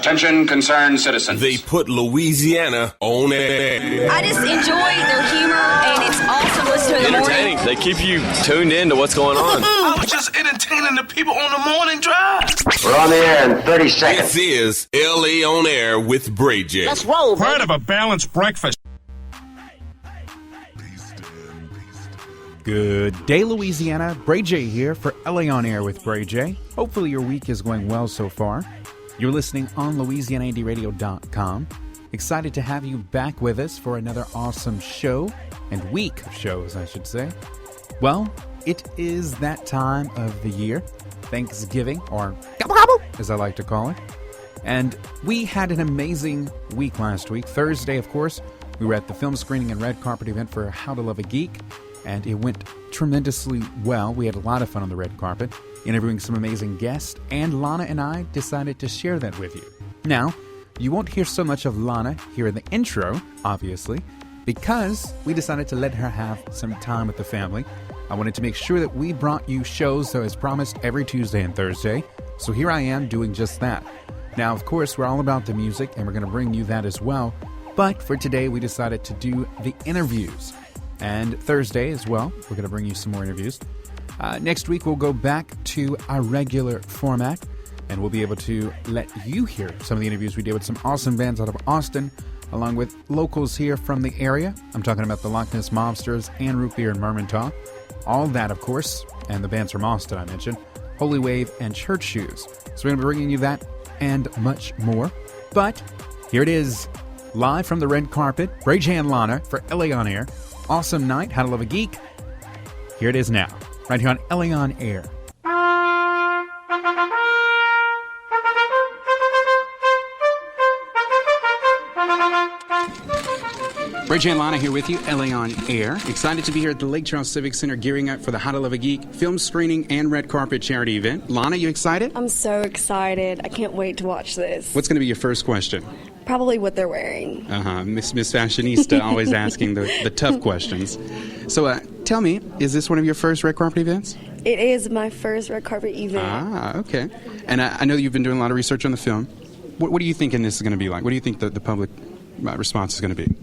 Attention, concerned citizens. They put Louisiana on air. I just enjoy their humor, and it's awesome listening to the entertaining. morning. They keep you tuned in to what's going on. I was just entertaining the people on the morning drive. We're on the air in 30 seconds. This is LA On Air with BrayJ. Let's roll, baby. Part of a balanced breakfast. Good day, Louisiana. BrayJ here for LA On Air with BrayJ. Hopefully your week is going well so far. You're listening on LouisianaIndieRadio.com. Excited to have you back with us for another awesome show, and week of shows, I should say. Well, it is that time of the year, Thanksgiving, or gobble gobble, as I like to call it. And we had an amazing week last week. Thursday, of course, we were at the film screening and red carpet event for How to Love a Geek, and it went tremendously well. We had a lot of fun on the red carpet, interviewing some amazing guests, and Lana and I decided to share that with you. Now, you won't hear so much of Lana here in the intro, obviously, because we decided to let her have some time with the family. I wanted to make sure that we brought you shows, so as promised, every Tuesday and Thursday. So here I am doing just that. Now, of course, we're all about the music, and we're going to bring you that as well. But for today, we decided to do the interviews. And Thursday as well, we're going to bring you some more interviews. Next week, we'll go back to our regular format, and we'll be able to let you hear some of the interviews we did with some awesome bands out of Austin, along with locals here from the area. I'm talking about the Loch Ness Mobsters and Root Beer and Mermentau. All that, of course, and the bands from Austin I mentioned, Holy Wave and Church Shoes. So we're going to be bringing you that and much more. But here it is, live from the red carpet, BrayJ and Lana for LA On Air. Awesome night, How to Love a Geek. Here it is now, right here on LA On Air. BrayJ and Lana here with you, LA On Air. Excited to be here at the Lake Charles Civic Center gearing up for the How to Love a Geek film screening and red carpet charity event. Lana, you excited? I'm so excited. I can't wait to watch this. What's going to be your first question? Probably what they're wearing. Miss Fashionista, always asking the tough questions. So tell me, is this one of your first red carpet events? It is my first red carpet event. Ah, okay. And I know you've been doing a lot of research on the film. What are you thinking this is going to be like? What do you think the public response is going to be?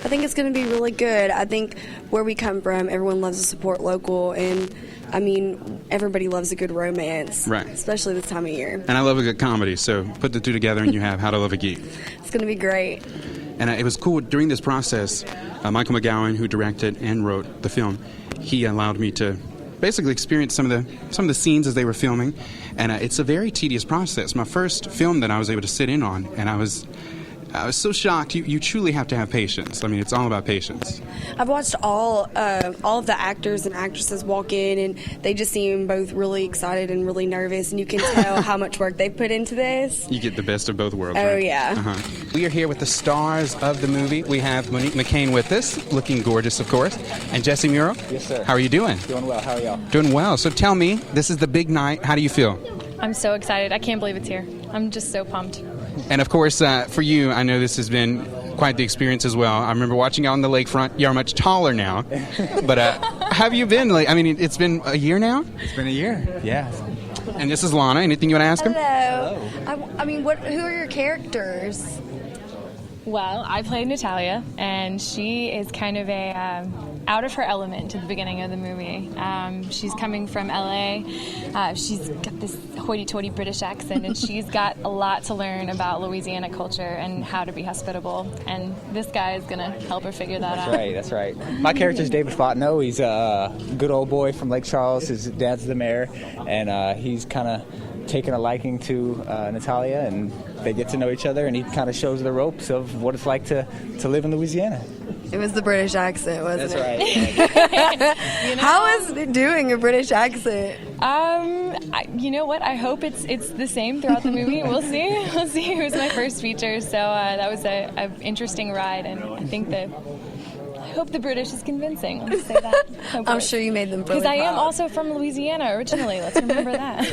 I think it's going to be really good. I think where we come from, everyone loves to support local, and I mean, everybody loves a good romance, right? Especially this time of year. And I love a good comedy, so put the two together and you have How to Love a Geek. It's going to be great. And it was cool during this process. Michael McGowan, who directed and wrote the film, he allowed me to basically experience some of the scenes as they were filming, and it's a very tedious process. My first film that I was able to sit in on, and I was so shocked. You truly have to have patience. I mean, it's all about patience. I've watched all of the actors and actresses walk in, and they just seem both really excited and really nervous, and you can tell how much work they put into this. You get the best of both worlds, Oh, right? yeah. Uh-huh. We are here with the stars of the movie. We have Monique McCain with us, looking gorgeous, of course, and Jesse Muro. Yes, sir. How are you doing? Doing well. How are y'all? Doing well. So tell me, this is the big night. How do you feel? I'm so excited. I can't believe it's here. I'm just so pumped. And of course, for you, I know this has been quite the experience as well. I remember watching you on the lakefront. You're much taller now. But have you been? I mean, it's been a year now? It's been a year, yeah. And this is Lana. Anything you want to ask him? Hello. I mean, who are your characters? Well, I played Natalia, and she is kind of a out of her element at the beginning of the movie. She's coming from LA. She's got this hoity-toity British accent, and she's got a lot to learn about Louisiana culture and how to be hospitable. And this guy is going to help her figure that out. That's right. My character is David Fontenot. He's a good old boy from Lake Charles. His dad's the mayor, and he's kind of taken a liking to Natalia, and they get to know each other, and he kind of shows the ropes of what it's like to live in Louisiana. It was the British accent, wasn't it? That's right. How is it doing a British accent? You know what? I hope it's the same throughout the movie. We'll see. We'll see. It was my first feature, so that was an interesting ride, and I think that I hope the British is convincing. Let's say that. I'm sure you made them really because I am proud. also from Louisiana originally. Let's remember that.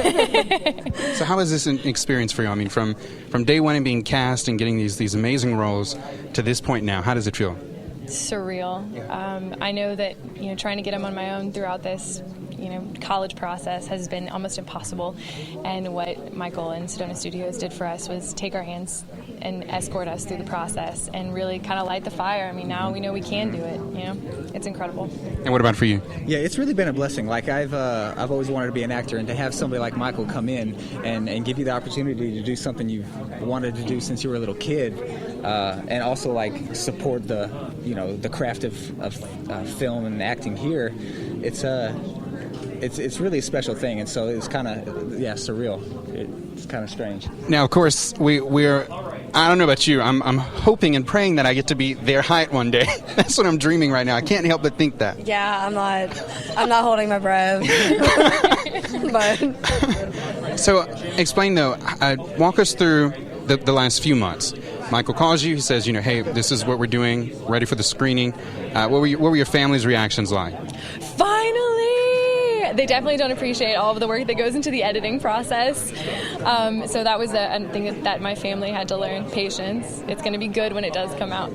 So how is this an experience for you? I mean, from day one and being cast and getting these amazing roles to this point now, how does it feel? Surreal. I know that trying to get them on my own throughout this, college process has been almost impossible. And what Michael and Sedona Studios did for us was take our hands and escort us through the process and really kind of light the fire. I mean, now we know we can do it. It's incredible. And what about for you? Yeah, it's really been a blessing. Like I've always wanted to be an actor, and to have somebody like Michael come in and give you the opportunity to do something you've wanted to do since you were a little kid, and also like support the craft of film and acting here. It's really a special thing, and so it's kind of surreal. It's kind of strange. Now, of course, we're. I don't know about you. I'm hoping and praying that I get to be their height one day. That's what I'm dreaming right now. I can't help but think that. Yeah, I'm not holding my breath. But so, explain though. Walk us through the last few months. Michael calls you. He says, hey, this is what we're doing. Ready for the screening. What were your family's reactions like? Finally! They definitely don't appreciate all of the work that goes into the editing process. So that was a thing that my family had to learn, patience. It's going to be good when it does come out.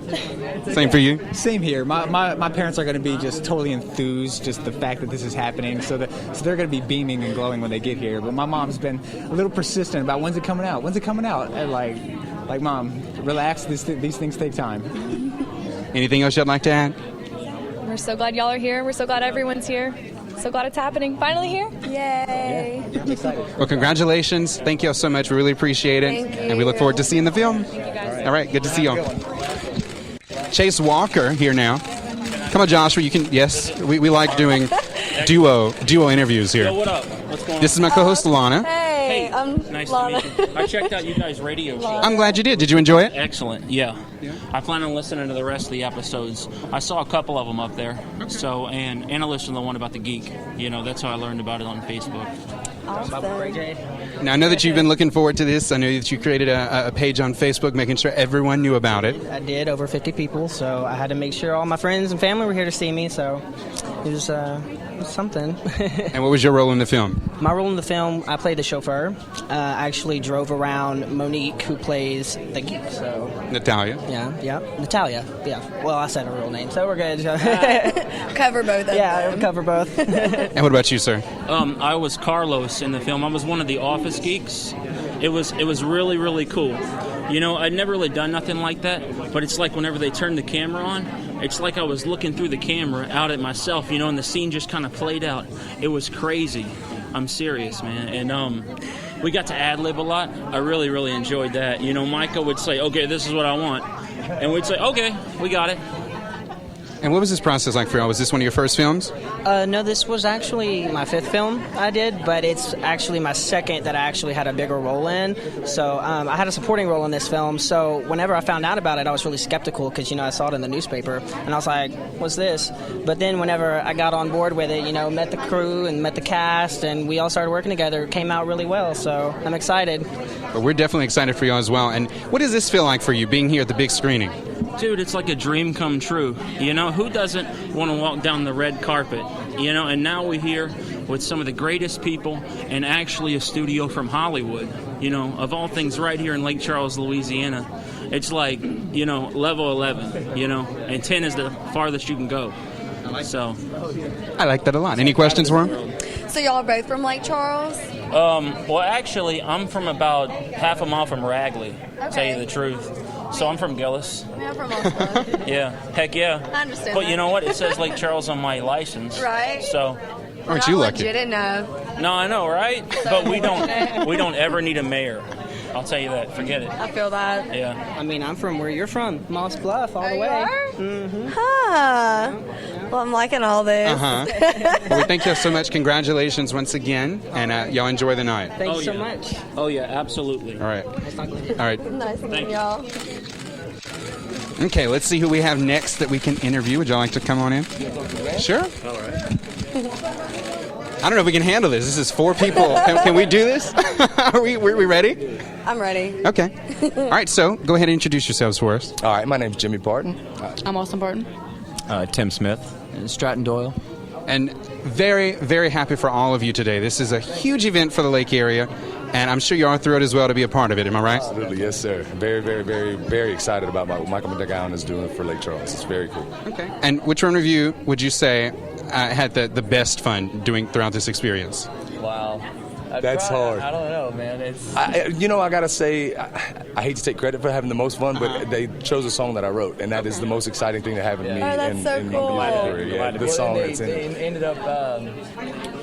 Same for you? Same here. My parents are going to be just totally enthused, just the fact that this is happening. So they're going to be beaming and glowing when they get here. But my mom's been a little persistent about when's it coming out? When's it coming out? And like Mom, relax. These things take time. Anything else you'd like to add? We're so glad y'all are here. We're so glad everyone's here. So glad it's happening. Finally here. yay! Yeah, I'm excited. Well, congratulations. Thank you all so much. We really appreciate it. Thank you. And we look forward to seeing the film. Thank you guys. All right, good to see you all. Chase Walker here now. Come on, Joshua. You can. Yes, we like doing duo interviews here. Yo, what up? What's going on? This is my co-host Lana. Hey, I'm Nice Lana. to meet you. I checked out you guys' radio show. I'm glad you did. Did you enjoy it? Excellent. Yeah. I plan on listening to the rest of the episodes. I saw a couple of them up there. So and I listened to the one about the geek. That's how I learned about it on Facebook. Awesome. Now, I know that you've been looking forward to this. I know that you created a page on Facebook making sure everyone knew about it. I did, over 50 people, so I had to make sure all my friends and family were here to see me, so it was something. And what was your role in the film? My role in the film, I played the chauffeur. I actually drove around Monique, who plays the geek, so... Natalia. Yeah. Natalia, yeah. Well, I said her real name, so we're good. Cover both of them. Yeah, I'll cover both. And what about you, sir? I was Carlos in the film. I was one of the office geeks. It was really, really cool. I'd never really done nothing like that, but it's like whenever they turned the camera on, it's like I was looking through the camera out at myself, and the scene just kind of played out. It was crazy. I'm serious, man. And we got to ad-lib a lot. I really, really enjoyed that. Michael would say, okay, this is what I want. And we'd say, okay, we got it. And what was this process like for y'all? Was this one of your first films? No, this was actually my 5th film I did, but it's actually my 2nd that I actually had a bigger role in. So I had a supporting role in this film, so whenever I found out about it, I was really skeptical because, I saw it in the newspaper, and I was like, what's this? But then whenever I got on board with it, met the crew and met the cast, and we all started working together, it came out really well, so I'm excited. But we're definitely excited for you as well. And what does this feel like for you, being here at the big screening? Dude, it's like a dream come true. Who doesn't want to walk down the red carpet? And now we're here with some of the greatest people and actually a studio from Hollywood. Of all things right here in Lake Charles, Louisiana. It's like, level 11, and 10 is the farthest you can go. I like that a lot. Any questions for him? So y'all are both from Lake Charles? Well, actually, I'm from about half a mile from Ragley, to tell you the truth. So I'm from Gillis. I'm from Austin. Yeah, heck yeah. I understand. But you know what? It says Lake Charles on my license. Right. So. Aren't you lucky? Legit enough. No, I know, right? But we don't ever need a mayor. I'll tell you that. Forget it. I feel that. Yeah. I mean, I'm from where you're from, Moss Bluff, all the way. You are? Mm-hmm. Huh. Well, I'm liking all this. Well, we thank you so much. Congratulations once again, and y'all enjoy the night. Thank you so much. Oh, yeah, absolutely. All right. All right. Nice meeting y'all. Okay, let's see who we have next that we can interview. Would y'all like to come on in? Sure. All right. I don't know if we can handle this. This is 4 people. Can we do this? Are we ready? I'm ready. Okay. All right, so go ahead and introduce yourselves for us. All right, my name's Jimmy Barton. I'm Austin Barton. Tim Smith. And Stratton Doyle. And very, very happy for all of you today. This is a huge event for the Lake area, and I'm sure you are thrilled as well to be a part of it. Am I right? Absolutely, yes, sir. Very, very, very, very excited about what Michael McGowan is doing for Lake Charles. It's very cool. Okay. And which one of you would you say had the best fun doing throughout this experience? Wow. That's hard. I don't know, man. It's I gotta say, I hate to take credit for having the most fun, but they chose a song that I wrote, and that is the most exciting thing that happened to me. Oh, that's so cool. The song that's in they it. ended up.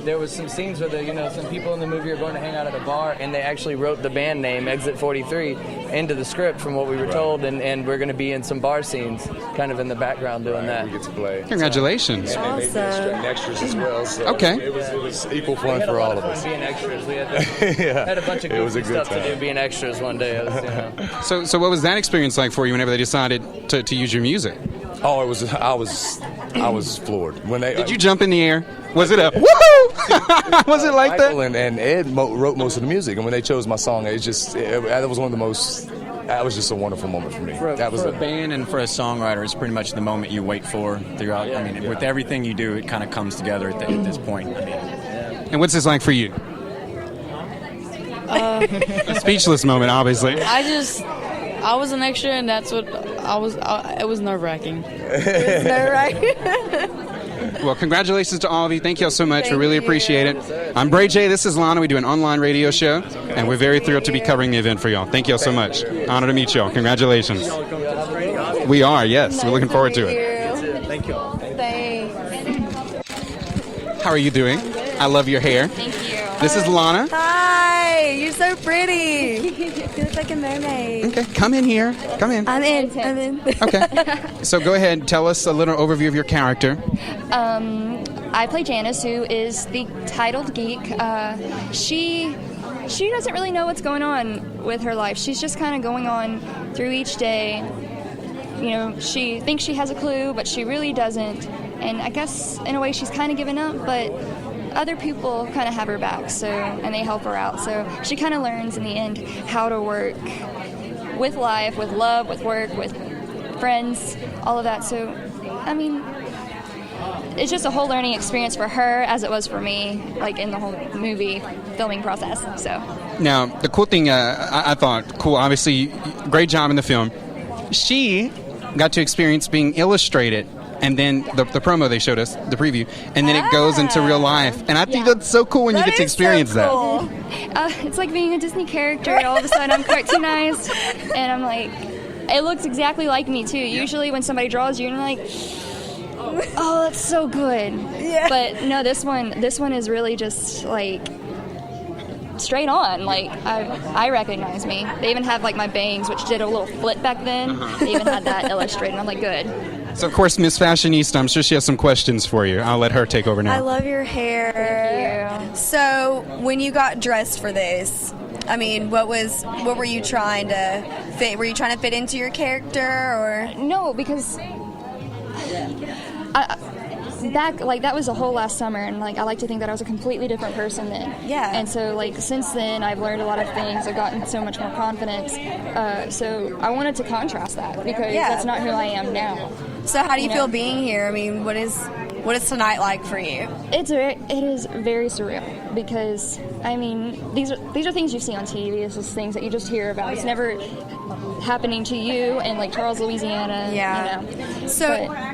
There was some scenes where some people in the movie are going to hang out at a bar, and they actually wrote the band name Exit 43 into the script from what we were told, and we're going to be in some bar scenes, kind of in the background doing that. We get to play. Congratulations! And they extras as well. So Okay. It was equal fun for all of us. Being extras, we had a bunch of goofy stuff to do being extras one day. So what was that experience like for you whenever they decided to use your music? Oh, I was floored when they. Did you jump in the air? Was it a woohoo? Was it like that? And Ed wrote most of the music, and when they chose my song, that was one of the most. That was just a wonderful moment for me. For a band and for a songwriter, it's pretty much the moment you wait for throughout. I mean, with everything you do, it kind of comes together at this point. I mean, And what's this like for you? A speechless moment, obviously. I was an extra, and that's what I was. It was nerve-wracking. Well, congratulations to all of you. Thank you all so much. We really appreciate it. I'm BrayJ. This is Lana. We do an online radio show, and we're very thrilled to be covering the event for y'all. Thank you all so much. Honor to meet y'all. Congratulations. We are, yes. We're looking forward to it. Thank you. How are you doing? I love your hair. Thank you. This is Lana. Hi, you're so pretty. You look like a mermaid. Okay, come in here. Come in. I'm in. Okay. So go ahead, tell us a little overview of your character. I play Janice, who is the titled geek. She doesn't really know what's going on with her life. She's just kind of going on through each day. You know, she thinks she has a clue, but she really doesn't. And I guess in a way she's kind of given up, but other people kind of have her back, and they help her out. So she kind of learns in the end how to work with life, with love, with work, with friends, all of that. So, I mean, it's just a whole learning experience for her as it was for me, like in the whole movie filming process. So Now, the cool thing I thought, obviously, great job in the film. She got to experience being illustrated, and then the promo they showed us, the preview, and then it goes into real life. And I think that's so cool when you get to experience that. it's like being a Disney character, and all of a sudden I'm cartoonized, and I'm like, it looks exactly like me too. Usually when somebody draws you, and you're like, oh, that's so good. Yeah. But no, this one is really just like straight on. Like I recognize me. They even have like my bangs, which did a little flip back then. They even had that illustrated. I'm like, good. So of course, Miss Fashionista, I'm sure she has some questions for you. I'll let her take over now. I love your hair. Thank you. So when you got dressed for this, I mean, what were you trying to fit? Were you trying to fit into your character, or no? Because that was a whole last summer, and like I like to think that I was a completely different person then. Yeah. And so like since then I've learned a lot of things. I've gotten so much more confidence. So I wanted to contrast that because that's not who I am now. So how do you feel being here? I mean, what is tonight like for you? It is very surreal because I mean these are things you see on TV. This is things that you just hear about. It's never happening to you in like Charles, Louisiana. Yeah. You know. So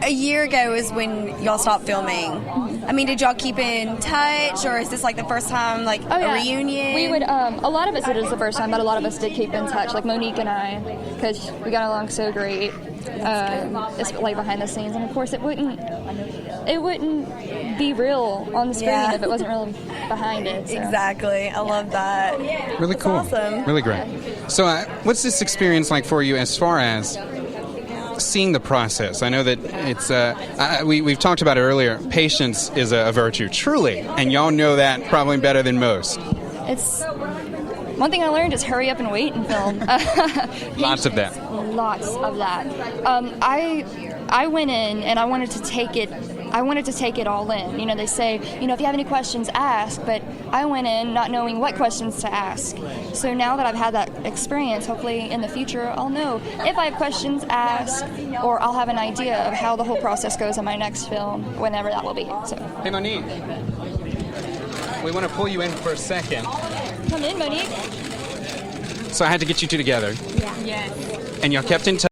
a year ago is when y'all stopped filming. I mean, did y'all keep in touch, or is this like the first time, like a reunion? We would. A lot of us it is the first time, but a lot of us did keep in touch. Like Monique and I, because we got along so great. It's like behind the scenes, and of course it wouldn't be real on the screen if it wasn't really behind it. So. Exactly. I love that. Really That's cool. Awesome. Really great. So what's this experience like for you as far as seeing the process? I know that it's we've talked about it earlier. Patience is a virtue, truly, and y'all know that probably better than most. It's one thing I learned is hurry up and wait and film. Lots of that. Lots of that. I went in and I wanted to take it all in. You know, they say, you know, if you have any questions, ask. But I went in not knowing what questions to ask. So now that I've had that experience, hopefully in the future I'll know if I have questions, ask, or I'll have an idea of how the whole process goes in my next film, whenever that will be. So. Hey, Monique. We want to pull you in for a second. Come in, Monique. So I had to get you two together. Yeah. Yes. And y'all kept in touch.